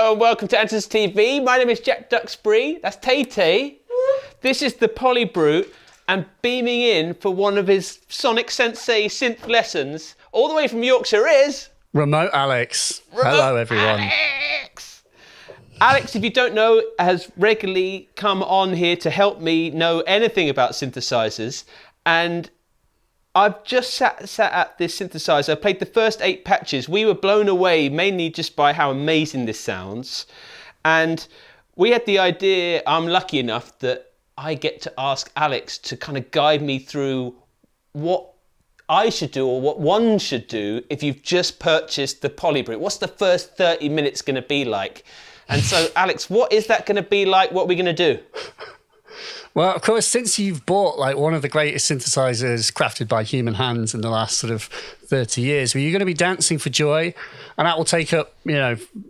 Hello and welcome to Andertons TV. My name is Jack Duxbury. That's Tay-Tay. This is the PolyBrute, and beaming in for one of his Sonic Sensei synth lessons, all the way from Yorkshire is... Remote Alex. Hello, everyone. Alex, if you don't know, has regularly come on here to help me know anything about synthesizers, and I've just sat at this synthesizer. I played the first 8 patches. We were blown away, mainly just by how amazing this sounds. And we had the idea, I'm lucky enough that I get to ask Alex to kind of guide me through what I should do, or what one should do if you've just purchased the PolyBrute. What's the first 30 minutes going to be like? And so, Alex, what is that going to be like? What are we going to do? Well, of course, since you've bought like one of the greatest synthesizers crafted by human hands in the last sort of 30 years, well, you're going to be dancing for joy, and that will take up,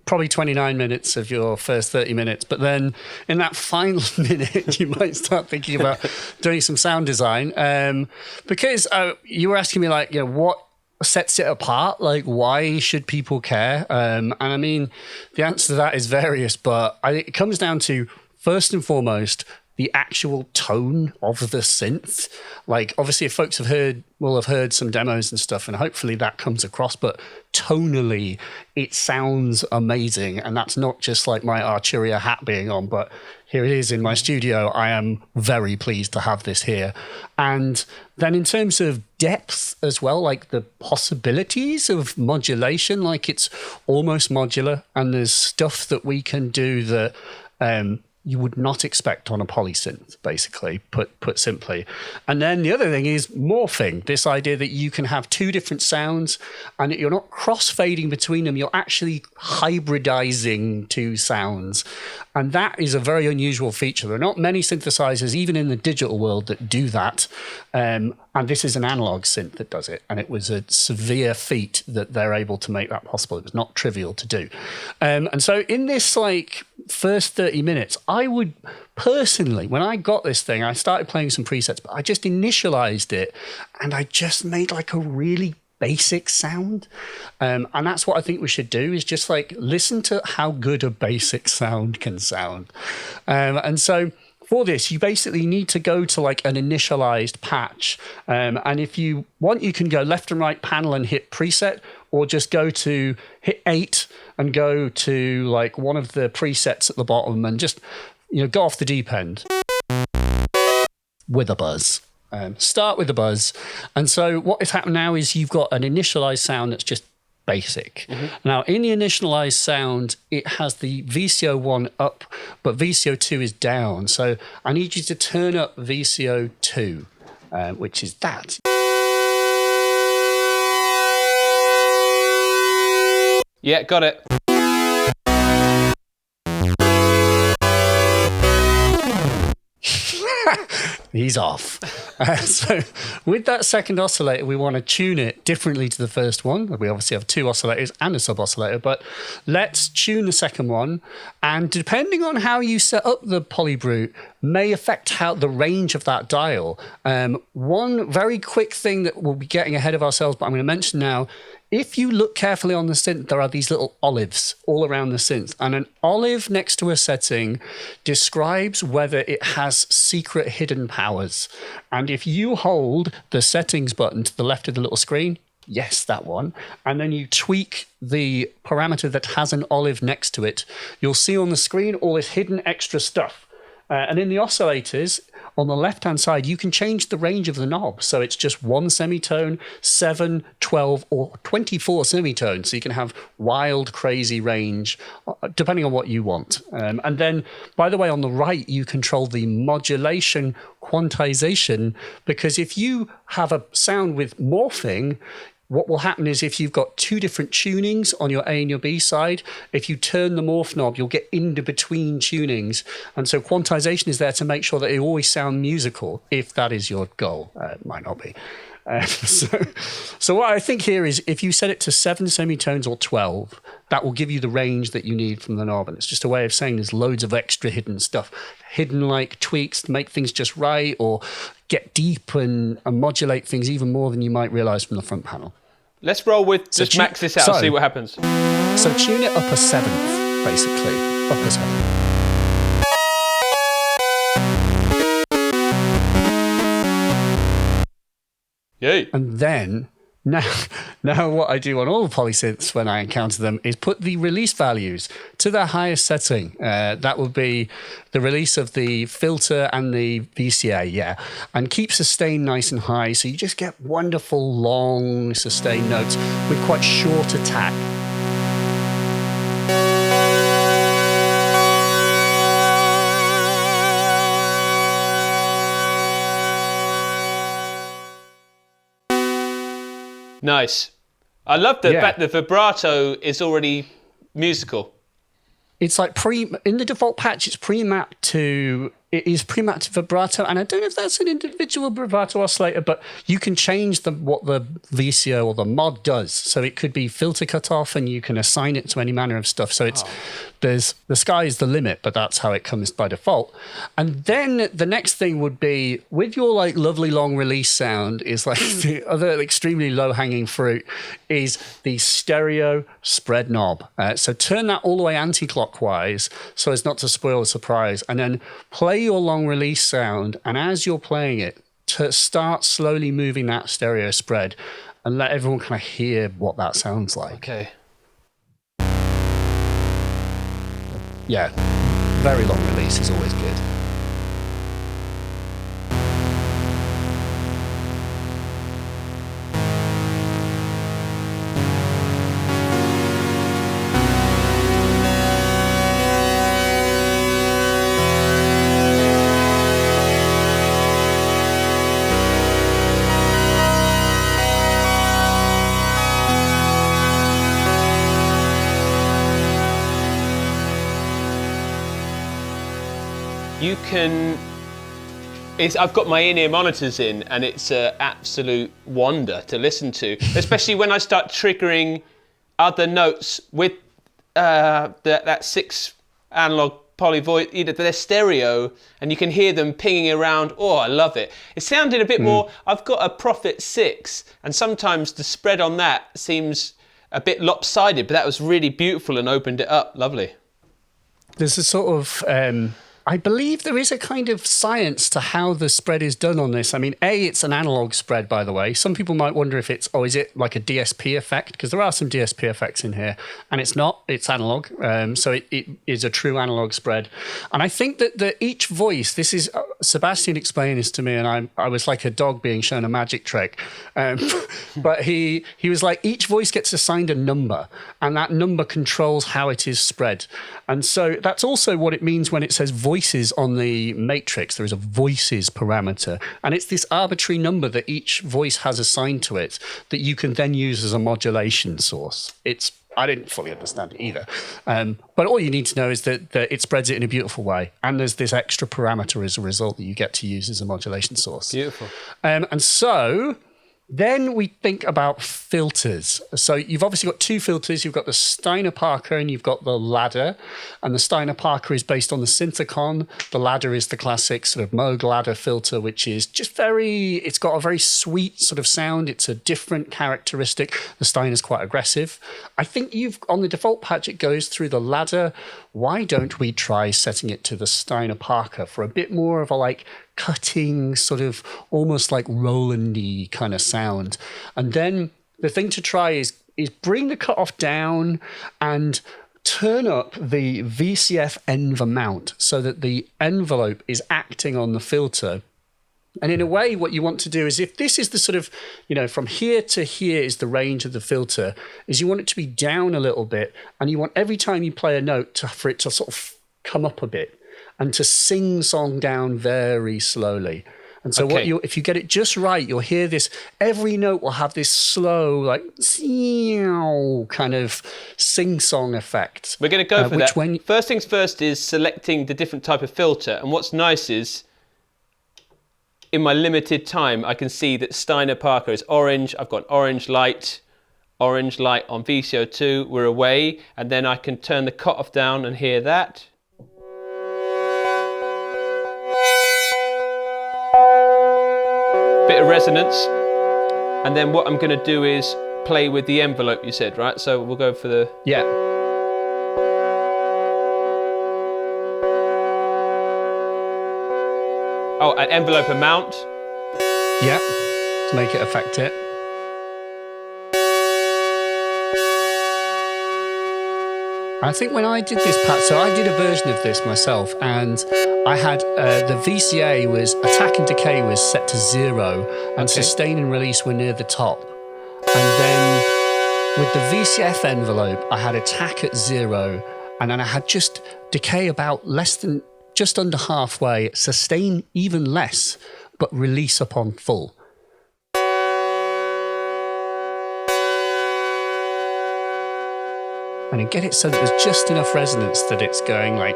probably 29 minutes of your first 30 minutes. But then in that final minute, you might start thinking about doing some sound design, because you were asking me what sets it apart? Like, why should people care? And I mean, the answer to that is various, but I think it comes down to, first and foremost, the actual tone of the synth. Like, obviously, if folks will have heard some demos and stuff, and hopefully that comes across, but tonally, it sounds amazing. And that's not just like my Arturia hat being on, but here it is in my studio. I am very pleased to have this here. And then in terms of depth as well, like the possibilities of modulation, like it's almost modular, and there's stuff that we can do that you would not expect on a polysynth, basically, put simply. And then the other thing is morphing, this idea that you can have 2 different sounds and you're not cross-fading between them, you're actually hybridizing 2 sounds. And that is a very unusual feature. There are not many synthesizers, even in the digital world, that do that. And this is an analog synth that does it. And it was a severe feat that they're able to make that possible. It was not trivial to do. And so in this first 30 minutes, I would personally, when I got this thing, I started playing some presets, but I just initialized it and I just made like a really basic sound. And that's what I think we should do, is just listen to how good a basic sound can sound. And so for this, you basically need to go to an initialized patch. And if you want, you can go left and right panel and hit preset, or just hit 8 and go to one of the presets at the bottom and just, go off the deep end with a buzz. Start with the buzz. And so what has happened now is you've got an initialized sound that's just basic. Mm-hmm. Now, in the initialized sound, it has the VCO1 up, but VCO2 is down. So I need you to turn up VCO2, which is that. Yeah, got it. He's off. So with that second oscillator, we want to tune it differently to the first one. We obviously have 2 oscillators and a sub-oscillator, but let's tune the second one. And depending on how you set up the PolyBrute may affect the range of that dial. One very quick thing that we'll be getting ahead of ourselves, but I'm going to mention now, if you look carefully on the synth, there are these little olives all around the synth. And an olive next to a setting describes whether it has secret hidden powers. And if you hold the settings button to the left of the little screen, yes, that one, and then you tweak the parameter that has an olive next to it, you'll see on the screen all this hidden extra stuff. And in the oscillators, on the left-hand side, you can change the range of the knob. So it's just 1 semitone, 7, 12, or 24 semitones. So you can have wild, crazy range, depending on what you want. And then, by the way, on the right, you control the modulation quantization, because if you have a sound with morphing, what will happen is if you've got 2 different tunings on your A and your B side, if you turn the morph knob, you'll get into between tunings. And so quantization is there to make sure that they always sound musical, if that is your goal. It might not be. So what I think here is, if you set it to 7 semitones or 12, that will give you the range that you need from the knob. And it's just a way of saying there's loads of extra hidden stuff, hidden tweaks to make things just right, or get deep and modulate things even more than you might realize from the front panel. Let's roll with, just max this out and see what happens. So tune it up a 7th. basically, up as high. Yay. And then, now what I do on all polysynths when I encounter them is put the release values to their highest setting. That would be the release of the filter and the VCA, yeah. And keep sustain nice and high, so you just get wonderful, long, sustained notes with quite short attack. Nice. I love the fact that vibrato is already musical. It's like in the default patch, it's pre-mapped to vibrato, and I don't know if that's an individual vibrato oscillator, but you can change what the VCO or the mod does. So it could be filter cutoff, and you can assign it to any manner of stuff. So the sky is the limit, but that's how it comes by default. And then the next thing would be, with your like lovely long release sound, is like the other extremely low hanging fruit is the stereo spread knob. So turn that all the way anti-clockwise so as not to spoil the surprise, and then play your long release sound, and as you're playing it, to start slowly moving that stereo spread and let everyone kind of hear what that sounds like. Okay. Yeah, very long release is always good. You can... I've got my in-ear monitors in, and it's an absolute wonder to listen to, especially when I start triggering other notes with that 6 analog poly voice. They're stereo, and you can hear them pinging around. Oh, I love it. It sounded a bit more... I've got a Prophet 6, and sometimes the spread on that seems a bit lopsided, but that was really beautiful and opened it up. Lovely. There's a sort of... I believe there is a kind of science to how the spread is done on this. I mean, it's an analog spread, by the way. Some people might wonder if is it like a DSP effect? Because there are some DSP effects in here, and it's not, it's analog. So it is a true analog spread. And I think that each voice, this is, Sebastian explained this to me, and I was like a dog being shown a magic trick. But he was like, each voice gets assigned a number, and that number controls how it is spread. And so that's also what it means when it says voices on the matrix. There is a voices parameter, and it's this arbitrary number that each voice has assigned to it that you can then use as a modulation source. I didn't fully understand it either. But all you need to know is that it spreads it in a beautiful way, and there's this extra parameter as a result that you get to use as a modulation source. Beautiful. And so... then we think about filters. So you've obviously got two filters. You've got the Steiner-Parker and you've got the ladder. And the Steiner-Parker is based on the Synthicon. The ladder is the classic sort of Moog ladder filter, which is just it's got a very sweet sort of sound. It's a different characteristic. The Steiner's quite aggressive. I think on the default patch, it goes through the ladder. Why don't we try setting it to the Steiner-Parker for a bit more of a cutting, sort of almost like Roland-y kind of sound? And then the thing to try is bring the cutoff down and turn up the VCF env mount so that the envelope is acting on the filter. And in a way, what you want to do is, if this is the sort of, from here to here is the range of the filter, is you want it to be down a little bit, and you want every time you play a note for it to sort of come up a bit and to sing song down very slowly. And so if you get it just right, you'll hear this, every note will have this slow, kind of sing-song effect. We're going to go for that. First things first is selecting the different type of filter. And what's nice is, in my limited time, I can see that Steiner-Parker is orange. I've got orange light on VCO2. We're away. And then I can turn the cutoff down and hear that. Bit of resonance, and then what I'm going to do is play with the envelope, you said, right? So we'll go for the... Yeah. Oh, an envelope amount. Yeah, to make it affect it. I think when I did this patch, so I did a version of this myself, and I had the VCA was attack and decay was set to 0, and sustain and release were near the top. And then with the VCF envelope, I had attack at 0, and then I had just decay about less than, just under halfway, sustain even less, but release upon full. And then get it so that there's just enough resonance that it's going like...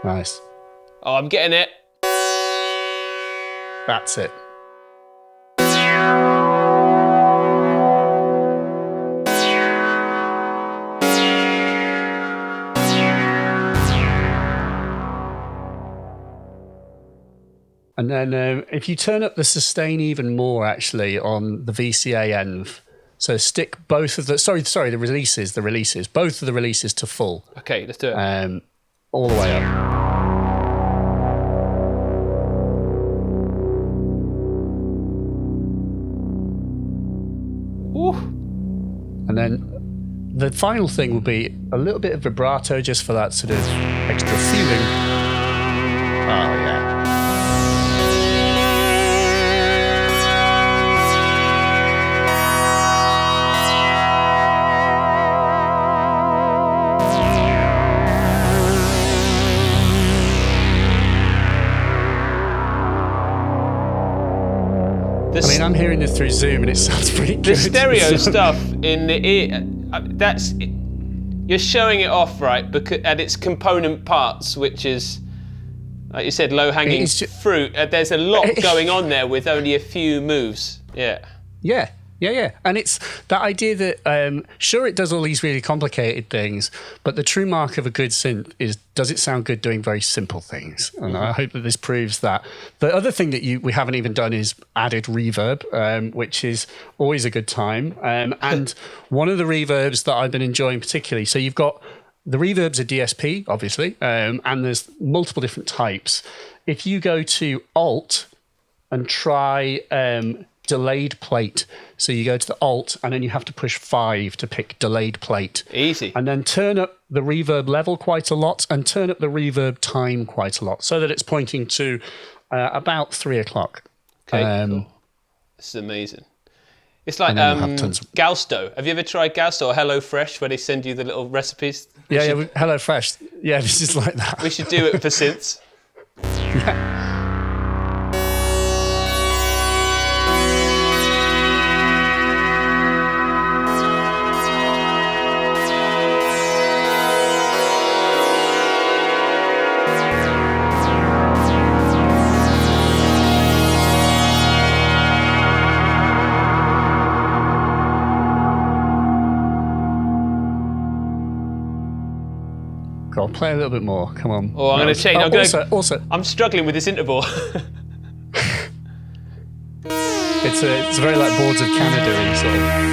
Nice. Oh, I'm getting it. That's it. And then if you turn up the sustain even more, actually, on the VCA env, so stick both of the, the releases, both of the releases to full. Okay, let's do it. All the way up. Ooh. And then the final thing will be a little bit of vibrato just for that sort of extra feeling. Oh, yeah. I mean, I'm hearing this through Zoom and it sounds pretty good. The stereo stuff in the ear, you're showing it off, right? Because at its component parts, which is, like you said, low-hanging fruit. There's a lot going on there with only a few moves. Yeah. Yeah. And it's that idea that, sure, it does all these really complicated things, but the true mark of a good synth is, does it sound good doing very simple things? And I hope that this proves that. The other thing that we haven't even done is added reverb, which is always a good time. And one of the reverbs that I've been enjoying particularly, so you've got the reverbs are DSP, obviously, and there's multiple different types. If you go to Alt and try delayed plate, so you go to the Alt and then you have to push 5 to pick delayed plate. Easy. And then turn up the reverb level quite a lot and turn up the reverb time quite a lot so that it's pointing to about 3 o'clock. Okay, cool. This is amazing. It's like Galsto. Have you ever tried Galsto or HelloFresh where they send you the little recipes? Yeah, HelloFresh. Yeah, this is like that. We should do it for synths. Yeah. Play a little bit more. Come on. Oh, I'm going to change. Also, I'm struggling with this interval. it's very like Boards of Canada sort of.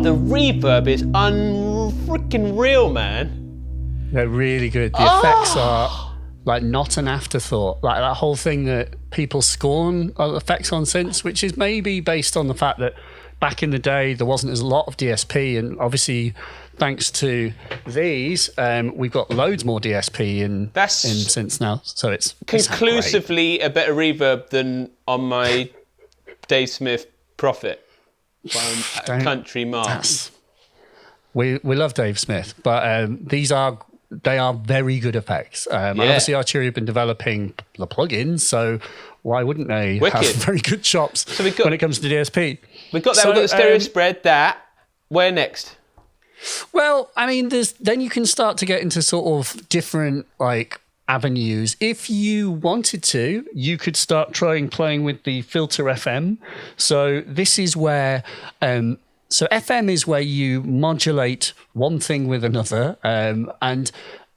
The reverb is unfreaking real, man. They're really good. The effects are like not an afterthought. Like that whole thing that people scorn effects on synths, which is maybe based on the fact that back in the day there wasn't as a lot of DSP, and obviously thanks to these, we've got loads more DSP in synths now. So it's conclusively a better reverb than on my Dave Smith Prophet. Country Mark. We love Dave Smith, but these are they are very good effects. And obviously, Arturia have been developing the plugins, so why wouldn't they have very good chops when it comes to DSP? We've got that. We've got the stereo spread. That. Where next? Well, I mean, then you can start to get into sort of different like avenues. If you wanted to, you could start playing with the filter FM. So this is where so FM is where you modulate one thing with another, and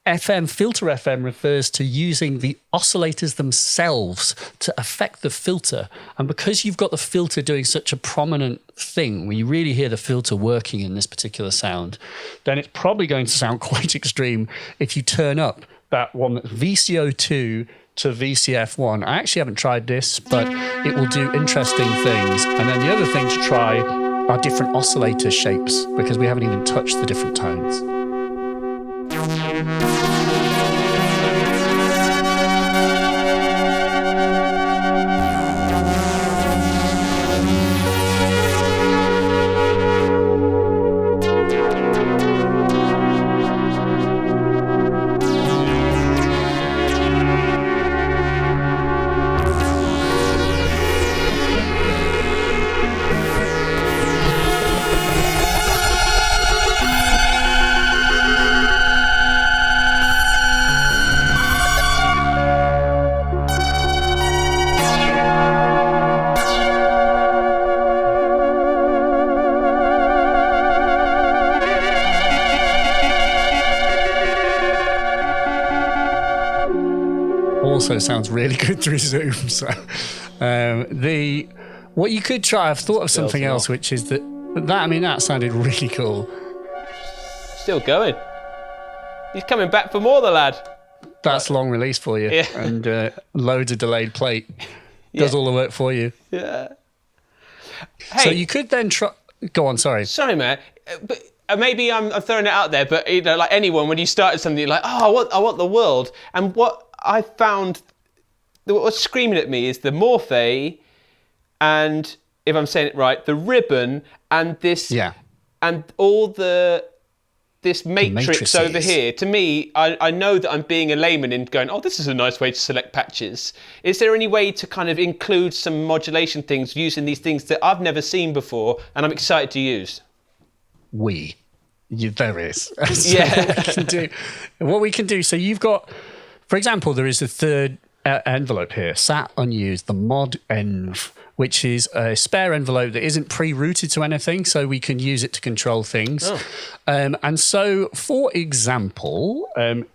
filter FM refers to using the oscillators themselves to affect the filter. And because you've got the filter doing such a prominent thing, when you really hear the filter working in this particular sound, then it's probably going to sound quite extreme if you turn up that one that's VCO2 to VCF1. I actually haven't tried this, but it will do interesting things. And then the other thing to try are different oscillator shapes, because we haven't even touched the different tones. Also sounds really good through Zoom. So what you could try, I've thought of something else, which is that sounded really cool. Still going. He's coming back for more, the lad. That's long release for you. Yeah. And loads of delayed plate. Does all the work for you. Yeah. Hey, so you could then try... Go on, sorry. Sorry, man. But maybe I'm throwing it out there, but like anyone, when you started something, you're like, oh, I want the world. And what I found, what's screaming at me is the morphe, and if I'm saying it right, the ribbon, and this, and all this matrix over here. To me, I know that I'm being a layman in going, oh, this is a nice way to select patches. Is there any way to kind of include some modulation things using these things that I've never seen before and I'm excited to use? There is. So what we can do, so you've got, for example, there is a third envelope here, sat unused, the mod env, which is a spare envelope that isn't pre-routed to anything, so we can use it to control things. And so, for example,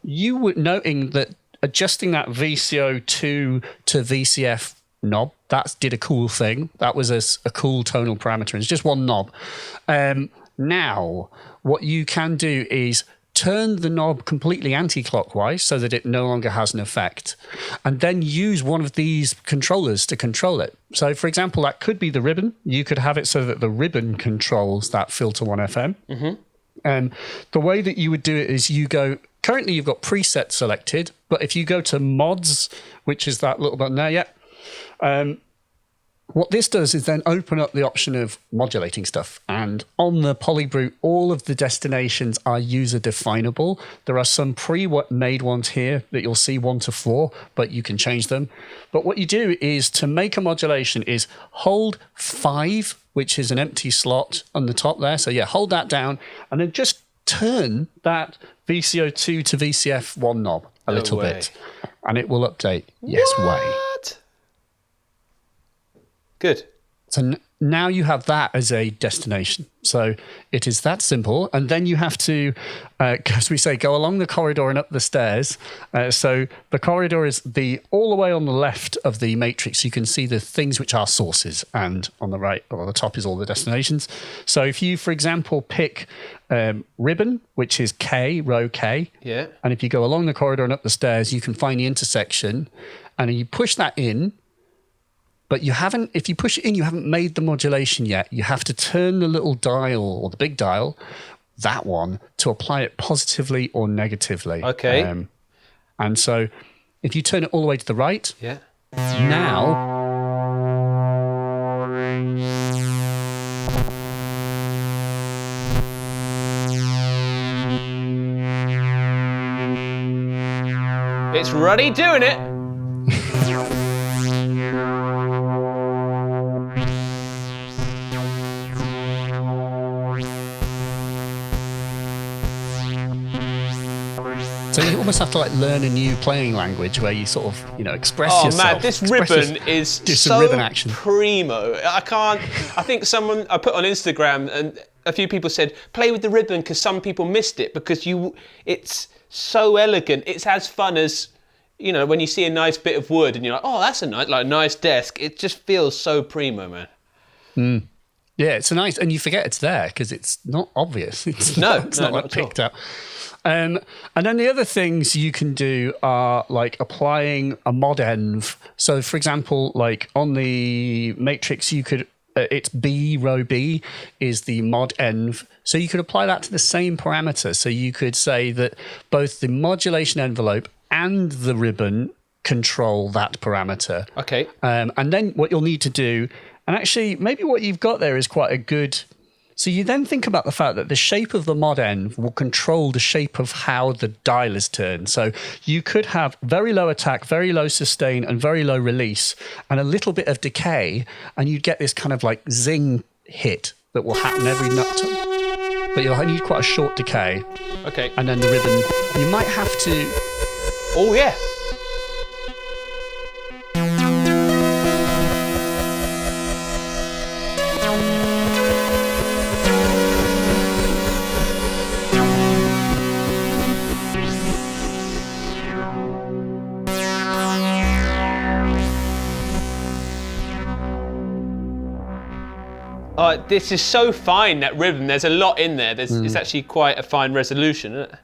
you were noting that adjusting that VCO2 to VCF knob, that did a cool thing. That was a cool tonal parameter. It's just one knob. Now, what you can do is turn the knob completely anti-clockwise so that it no longer has an effect, and then use one of these controllers to control it. So, for example, that could be the ribbon. You could have it so that the ribbon controls that filter 1 FM. And the way that you would do it is currently you've got preset selected, but if you go to mods, which is that little button there, what this does is then open up the option of modulating stuff. And on the PolyBrute, all of the destinations are user definable. There are some pre-made ones here that you'll see 1 to 4, but you can change them. But what you do is, to make a modulation, is hold 5, which is an empty slot on the top there. So hold that down and then just turn that VCO2 to VCF1 knob a little bit, and it will update. Yes, way. Good. So now you have that as a destination. So it is that simple. And then you have to, as we say, go along the corridor and up the stairs. So the corridor is all the way on the left of the matrix. You can see the things which are sources, and on the right or the top is all the destinations. So if you, for example, pick ribbon, which is K, row K. Yeah. And if you go along the corridor and up the stairs, you can find the intersection, and you push that in. But if you push it in, you haven't made the modulation yet. You have to turn the little dial, or the big dial, that one, to apply it positively or negatively. Okay. And so if you turn it all the way to the right, now... It's Ruddy doing it. So you almost have to like learn a new playing language where you sort of, express yourself. Oh man, this ribbon is so ribbon action. primo. I think I put on Instagram and a few people said, play with the ribbon because some people missed it because it's so elegant. It's as fun as, when you see a nice bit of wood and you're like, oh, that's a nice desk. It just feels so primo, man. Mm. Yeah, it's and you forget it's there because it's not obvious. It's not picked up. And then the other things you can do are like applying a mod env. So for example, like on the matrix, you could, it's B, row B is the mod env. So you could apply that to the same parameter. So you could say that both the modulation envelope and the ribbon control that parameter. Okay. And then what you'll need to do, and actually maybe what you've got there is quite a good... So you then think about the fact that the shape of the mod env will control the shape of how the dial is turned. So you could have very low attack, very low sustain, and very low release, and a little bit of decay, and you'd get this kind of like zing hit that will happen every nut. But you'll need quite a short decay. Okay. And then the ribbon, you might have to... Oh, yeah. This is so fine, that ribbon. There's a lot in there. It's actually quite a fine resolution, isn't it?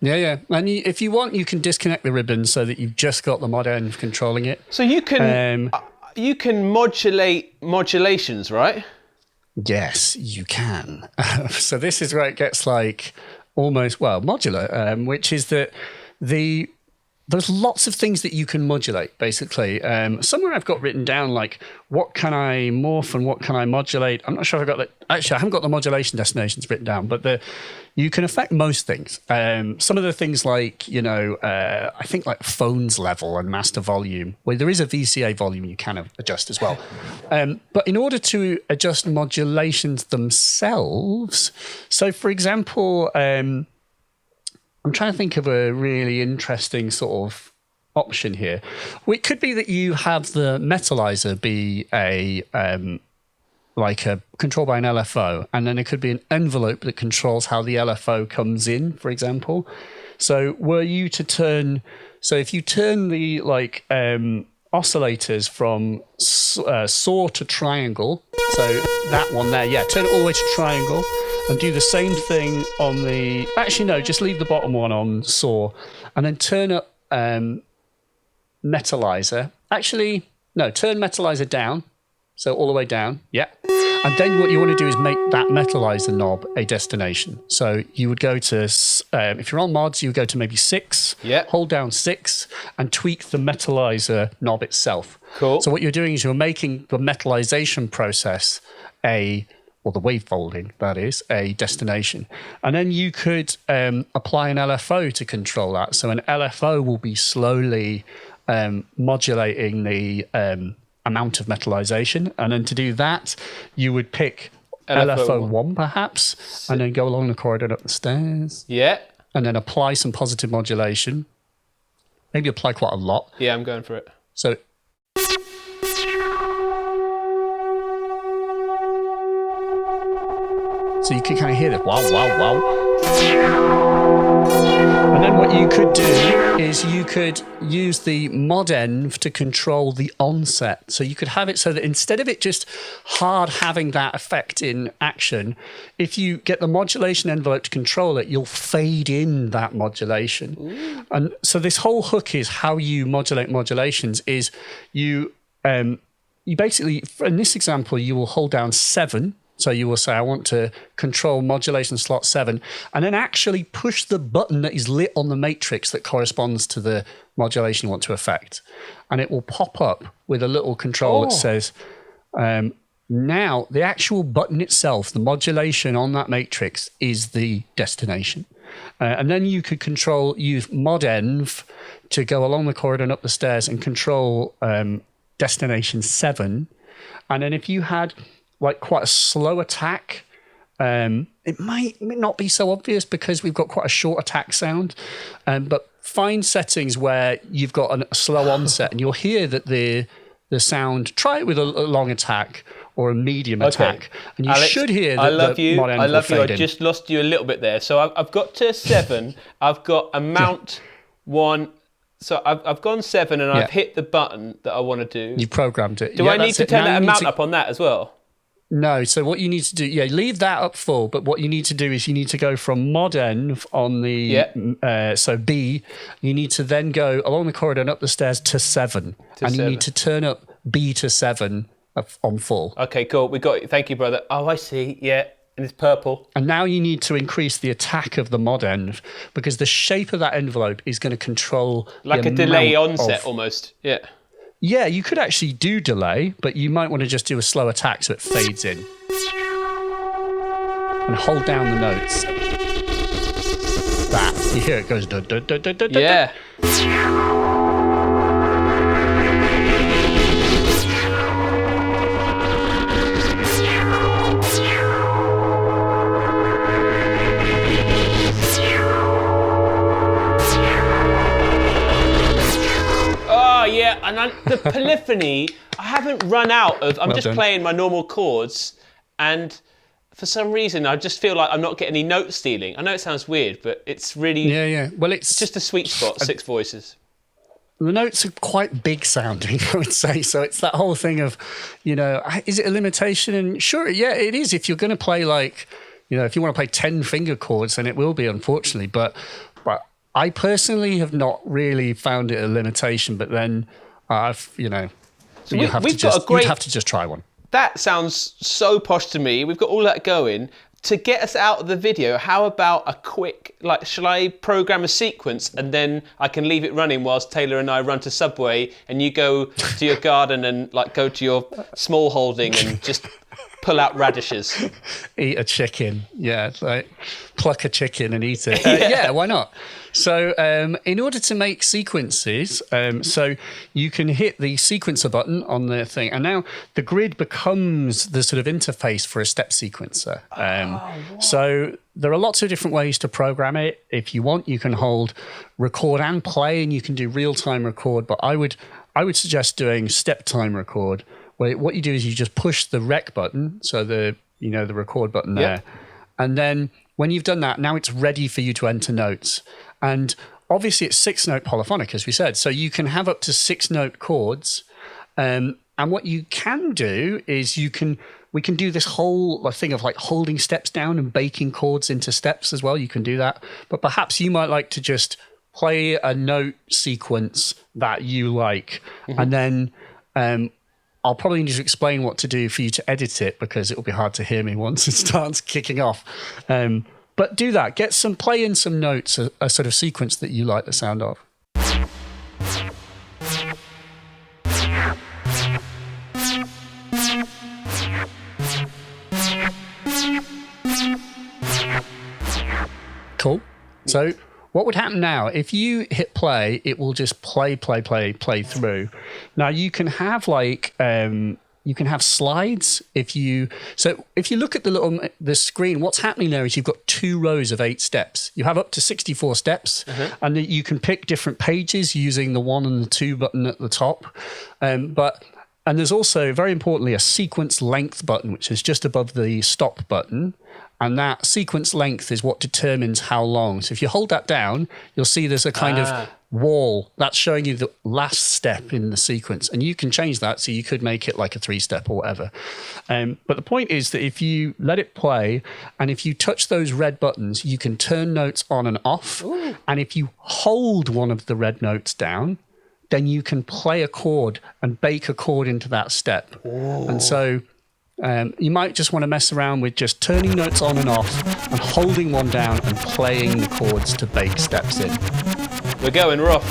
Yeah. And if you want, you can disconnect the ribbon so that you've just got the mod env controlling it. So you can modulate modulations, right? Yes, you can. So this is where it gets like almost, modular, which is that there's lots of things that you can modulate, basically. Somewhere I've got written down, like, what can I morph and what can I modulate? I'm not sure if I've got that. Actually, I haven't got the modulation destinations written down, but you can affect most things. Some of the things like, I think like phones level and master volume, where there is a VCA volume you can adjust as well. But in order to adjust modulations themselves, so for example... I'm trying to think of a really interesting sort of option here. Well, it could be that you have the metalizer be like a controlled by an LFO, and then it could be an envelope that controls how the LFO comes in, for example. So were you to turn, so if you turn the oscillators from saw to triangle, so that one there, turn it all the way to triangle, and do the same thing on the... Actually, no, just leave the bottom one on saw. And then turn up metalizer. Actually, no, turn metalizer down. So all the way down. Yeah. And then what you want to do is make that metalizer knob a destination. So you would go to... if you're on mods, you would go to maybe 6. Yeah. Hold down 6 and tweak the metalizer knob itself. Cool. So what you're doing is you're making the metalization process or the wavefolding, that is, a destination. And then you could apply an LFO to control that. So an LFO will be slowly modulating the amount of metalization. And then to do that, you would pick LFO 1 perhaps, and then go along the corridor up the stairs. Yeah. And then apply some positive modulation. Maybe apply quite a lot. Yeah, I'm going for it. So... So you can kind of hear this, wow, wow, wow. And then what you could do is you could use the mod env to control the onset. So you could have it so that instead of it just hard having that effect in action, if you get the modulation envelope to control it, you'll fade in that modulation. Ooh. And so this whole hook is how you modulate modulations is you basically, in this example, you will hold down 7. So you will say, I want to control modulation slot 7, and then actually push the button that is lit on the matrix that corresponds to the modulation you want to affect. And it will pop up with a little control that says, now the actual button itself, the modulation on that matrix is the destination. And then you could use mod-env to go along the corridor and up the stairs and control destination 7. And then if you had like quite a slow attack, it might not be so obvious because we've got quite a short attack sound, but find settings where you've got a slow onset and you'll hear that the sound. Try it with a long attack or a medium attack, and you Alex, should hear that. I love you. I just lost you a little bit there. So I've got to 7. I've got a mount 1. So I've gone 7 and I've hit the button that I want to do. You programmed it. Do I need to turn that amount up on that as well? No. So what you need to do, leave that up full. But what you need to do is you need to go from mod-env on the so B. You need to then go along the corridor and up the stairs to 7, you need to turn up B to 7 on full. Okay, cool. We got it. Thank you, brother. Oh, I see. Yeah. And it's purple. And now you need to increase the attack of the mod-env because the shape of that envelope is going to control like a delay onset almost. Yeah. Yeah, you could actually do delay, but you might want to just do a slow attack so it fades in. And hold down the notes. That. You hear it goes... Dun, dun, dun, dun, dun, yeah. Yeah, and the polyphony, I haven't run out of. I'm just playing my normal chords, and for some reason, I just feel like I'm not getting any note stealing. I know it sounds weird, but it's really Well, it's just a sweet spot. 6 voices. The notes are quite big sounding, I would say. So it's that whole thing of, is it a limitation? And sure, yeah, it is. If you're going to play like, if you want to play 10 finger chords, then it will be, unfortunately. But I personally have not really found it a limitation, but then you'd have to just try one. That sounds so posh to me. We've got all that going. To get us out of the video, how about a quick, shall I program a sequence and then I can leave it running whilst Taylor and I run to Subway and you go to your garden and go to your small holding and just pull out radishes? Eat a chicken. Yeah, pluck a chicken and eat it. Yeah, why not? So in order to make sequences, so you can hit the sequencer button on the thing, and now the grid becomes the sort of interface for a step sequencer. So there are lots of different ways to program it. If you want, you can hold record and play, and you can do real-time record, but I would suggest doing step time record, where what you do is you just push the rec button, so the record button there, and then when you've done that, now it's ready for you to enter notes. And obviously it's 6-note polyphonic, as we said. So you can have up to 6-note chords. And what you can do is we can do this whole thing of holding steps down and baking chords into steps as well. You can do that. But perhaps you might like to just play a note sequence that you like. Mm-hmm. And then I'll probably need to explain what to do for you to edit it because it will be hard to hear me once it starts kicking off. But do that. Play in some notes, a sort of sequence that you like the sound of. Cool. So what would happen now? If you hit play, it will just play through. Now you can have you can have slides. If you look at the screen, what's happening there is you've got 2 rows of 8 steps. You have up to 64 steps, and you can pick different pages using the 1 and the 2 button at the top. And there's also, very importantly, a sequence length button, which is just above the stop button. And that sequence length is what determines how long. So if you hold that down, you'll see there's a kind of wall that's showing you the last step in the sequence. And you can change that. So you could make it like a 3-step or whatever. But the point is that if you let it play and if you touch those red buttons, you can turn notes on and off. Ooh. And if you hold one of the red notes down, then you can play a chord and bake a chord into that step. Ooh. And so you might just want to mess around with just turning notes on and off and holding one down and playing the chords to bake steps in. We're going rough.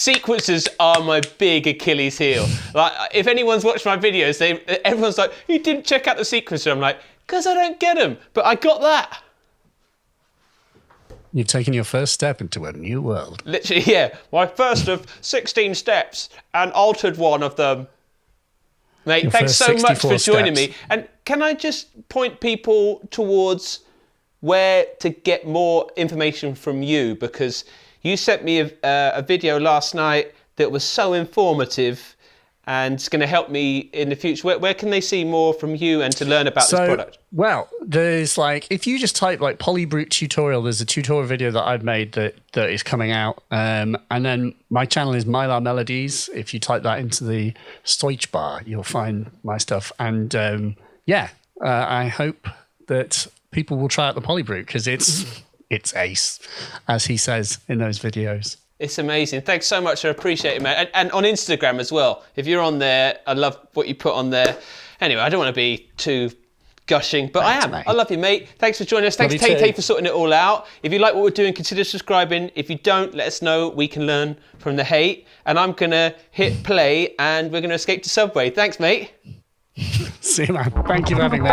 Sequencers are my big Achilles heel. Like, if anyone's watched my videos, everyone's like, "You didn't check out the sequencer." I'm like, "'Cause I don't get them." But I got that. You've taken your first step into a new world. Literally, yeah. My first of 16 steps, and altered one of them. Mate, Your thanks so much for joining steps. me. And can I just point people towards where to get more information from you? Because you sent me a video last night that was so informative and it's going to help me in the future. Where can they see more from you and to learn about this product? Well, there's like, if you just type like PolyBrute tutorial, there's a tutorial video that I've made that is coming out. And then my channel is Mylar Melodies. If you type that into the search bar, you'll find my stuff. And I hope that people will try out the PolyBrute because it's ace, as he says in those videos. It's amazing. Thanks so much. I appreciate it, mate. And on Instagram as well. If you're on there, I love what you put on there. Anyway, I don't want to be too gushing, but Thanks, I am. mate. I love you, mate. Thanks for joining us. Thanks, Love you Tay too. for sorting it all out. If you like what we're doing, consider subscribing. If you don't, let us know. We can learn from the hate. And I'm going to hit play and we're going to escape to Subway. Thanks, mate. See you, man. Thank you for having me.